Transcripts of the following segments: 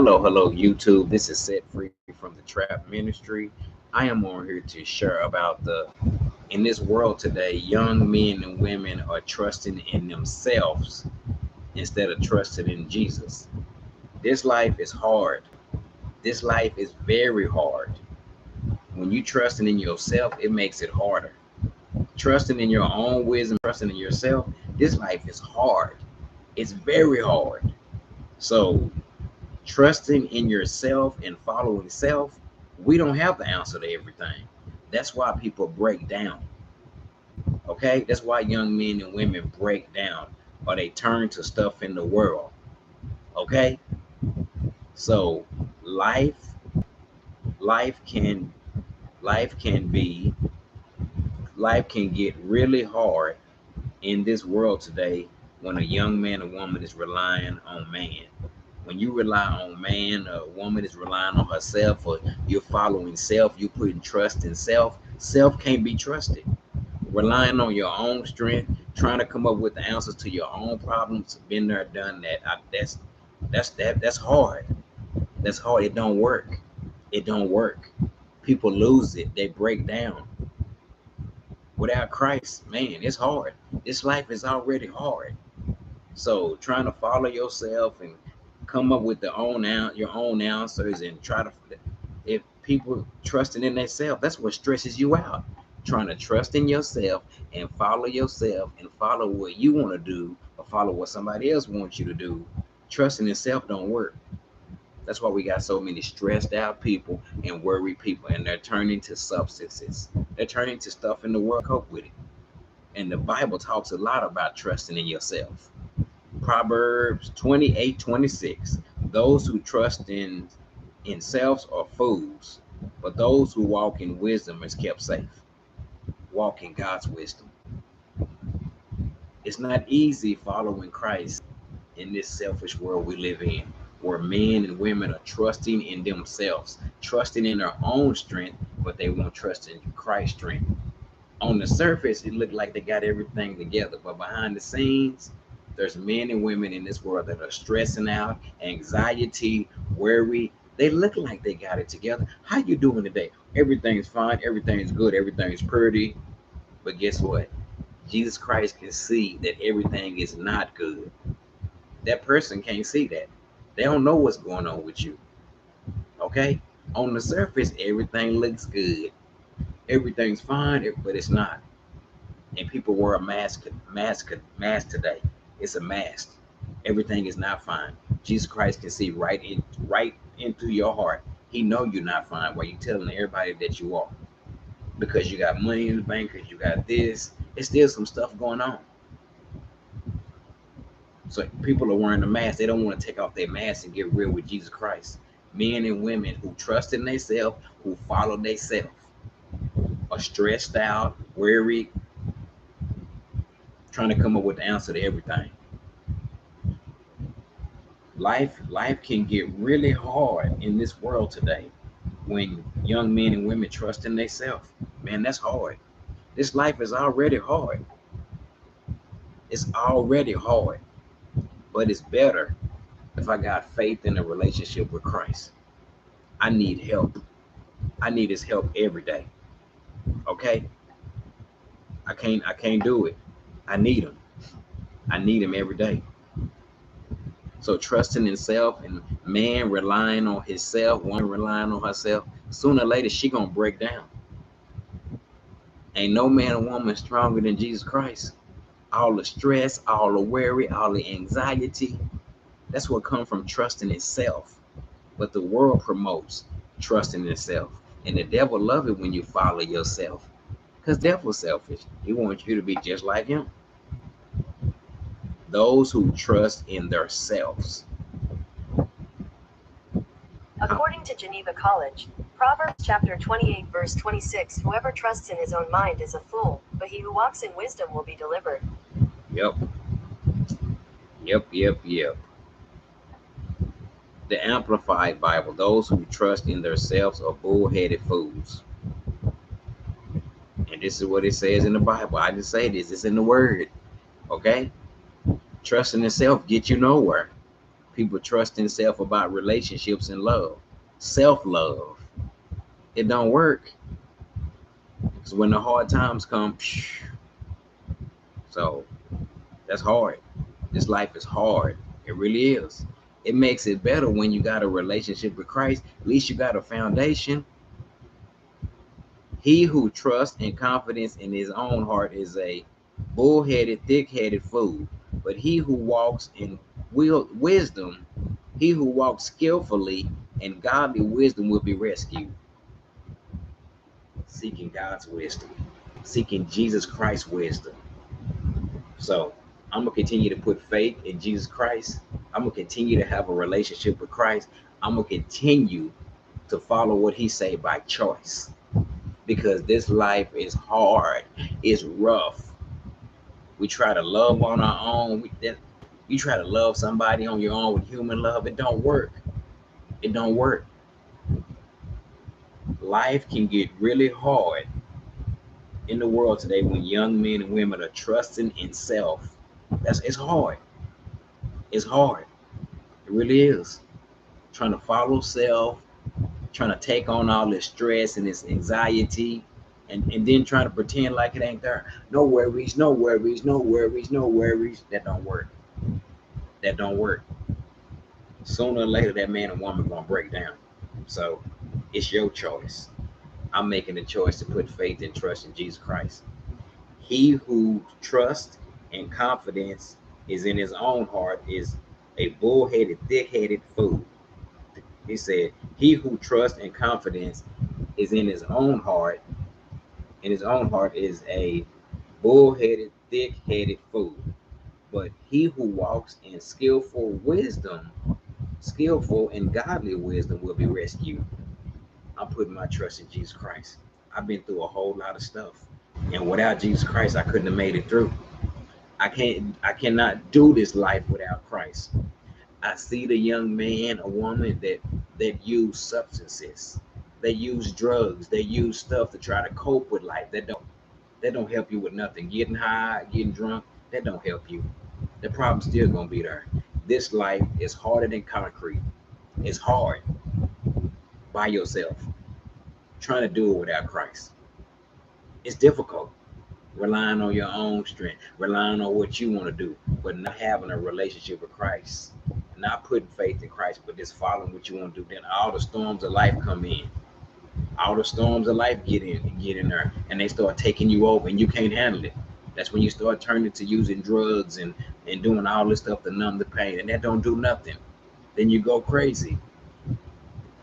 Hello, YouTube. This is Set Free from the Trap Ministry. I am on here to share about in this world today, young men and women are trusting in themselves instead of trusting in Jesus. This life is hard. This life is very hard. When you trusting in yourself, it makes it harder. Trusting in your own wisdom, trusting in yourself, this life is hard. It's very hard. So trusting in yourself and following self, we don't have the answer to everything. That's why people break down. Okay, that's why young men and women break down or they turn to stuff in the world. Okay, so life life can life can be life can get really hard in this world today when a young man or woman is relying on man. When you rely on man, a woman is relying on herself, or you're following self, you're putting trust in self. Self can't be trusted. Relying on your own strength, trying to come up with the answers to your own problems, been there, done that. That's hard. That's hard. It don't work. It don't work. People lose it. They break down. Without Christ, man, it's hard. This life is already hard. So trying to follow yourself and come up with your own answers and try to, if people trusting in themselves, that's what stresses you out. Trying to trust in yourself and follow what you want to do or follow what somebody else wants you to do. Trusting in self don't work. That's why we got so many stressed out people and worried people, and they're turning to substances. They're turning to stuff in the world to cope with it. And the Bible talks a lot about trusting in yourself. Proverbs 28:26. Those who trust in selves are fools, but those who walk in wisdom is kept safe. Walk in God's wisdom. It's not easy following Christ in this selfish world we live in, where men and women are trusting in themselves, trusting in their own strength, but they won't trust in Christ's strength. On the surface, it looked like they got everything together, but behind the scenes, there's men and women in this world that are stressing out, anxiety, worry. They look like they got it together. How you doing today? Everything's fine, everything's good, everything's pretty. But guess what? Jesus Christ can see that everything is not good. That person can't see that. They don't know what's going on with you. Okay? On the surface, everything looks good. Everything's fine, but it's not. And people wear a mask today. It's a mask. Everything is not fine. Jesus Christ can see right into your heart. He know you're not fine while you telling everybody that you are. Because you got money in the bank, because you got this. It's still some stuff going on. So people are wearing a mask. They don't want to take off their mask and get real with Jesus Christ. Men and women who trust in themselves, who follow themselves, are stressed out, worried, trying to come up with the answer to everything. Life can get really hard in this world today when young men and women trust in themselves. Man, that's hard. This life is already hard. It's already hard, but it's better if I got faith in a relationship with Christ. I need help. I need his help every day. Okay? I can't do it. I need him. I need him every day. So trusting in self and man relying on himself, woman relying on herself, sooner or later she gonna break down. Ain't no man or woman stronger than Jesus Christ. All the stress, all the worry, all the anxiety, that's what comes from trusting itself. But the world promotes trusting itself. And the devil love it when you follow yourself. Because devil's selfish. He wants you to be just like him. Those who trust in themselves. According to Geneva College, Proverbs chapter 28 verse 26, whoever trusts in his own mind is a fool, but he who walks in wisdom will be delivered. Yep. Yep. The Amplified Bible, those who trust in themselves are bull-headed fools. And this is what it says in the Bible. I didn't say this, it's in the word. Okay? Trusting in self get you nowhere. People trust in self about relationships and love. Self-love. It don't work. Because when the hard times come, so that's hard. This life is hard. It really is. It makes it better when you got a relationship with Christ. At least you got a foundation. He who trusts and confidence in his own heart is a bullheaded, thick-headed fool. But he who walks in wisdom, he who walks skillfully and godly wisdom will be rescued. Seeking God's wisdom, seeking Jesus Christ's wisdom. So I'm gonna continue to put faith in Jesus Christ. I'm gonna continue to have a relationship with Christ. I'm gonna continue to follow what he say by choice, because this life is hard, it's rough. We try to love on our own. You try to love somebody on your own with human love. It don't work. It don't work. Life can get really hard in the world today when young men and women are trusting in self. It's hard. It's hard. It really is. Trying to follow self, trying to take on all this stress and this anxiety, and then trying to pretend like it ain't there. No worries, no worries, no worries, no worries. That don't work. That don't work. Sooner or later, that man and woman gonna break down. So it's your choice. I'm making the choice to put faith and trust in Jesus Christ. He who trusts and confidence is in his own heart is a bullheaded, thick-headed fool. He said, he who trusts and confidence is in his own heart, is a bullheaded, thick-headed fool. But he who walks in skillful and godly wisdom will be rescued. I'm putting my trust in Jesus Christ. I've been through a whole lot of stuff. And without Jesus Christ, I couldn't have made it through. I cannot do this life without Christ. I see the young man or woman that use substances, they use drugs, they use stuff to try to cope with life. That don't help you with nothing. Getting high, getting drunk, that don't help you. The problem's still gonna be there. This life is harder than concrete. It's hard by yourself. Trying to do it without Christ. It's difficult. Relying on your own strength, relying on what you want to do, but not having a relationship with Christ, not putting faith in Christ, but just following what you want to do. Then all the storms of life come in. All the storms of life get in there, and they start taking you over, and you can't handle it. That's when you start turning to using drugs and doing all this stuff to numb the pain, and that don't do nothing. Then you go crazy.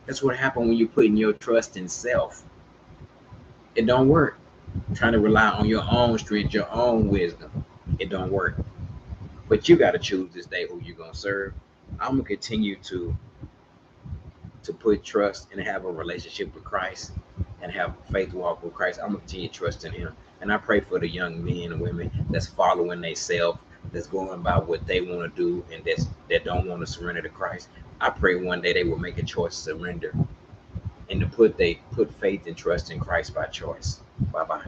That's what happened when you put in your trust in self. It don't work. Trying to rely on your own strength, your own wisdom, it don't work. But you got to choose this day who you're gonna serve. I'm gonna continue to put trust and have a relationship with Christ and have faith walk with Christ. I'm gonna continue to trust in Him, and I pray for the young men and women that's following themselves, that's going by what they want to do, and that don't want to surrender to Christ. I pray one day they will make a choice to surrender and to put faith and trust in Christ by choice. Bye bye.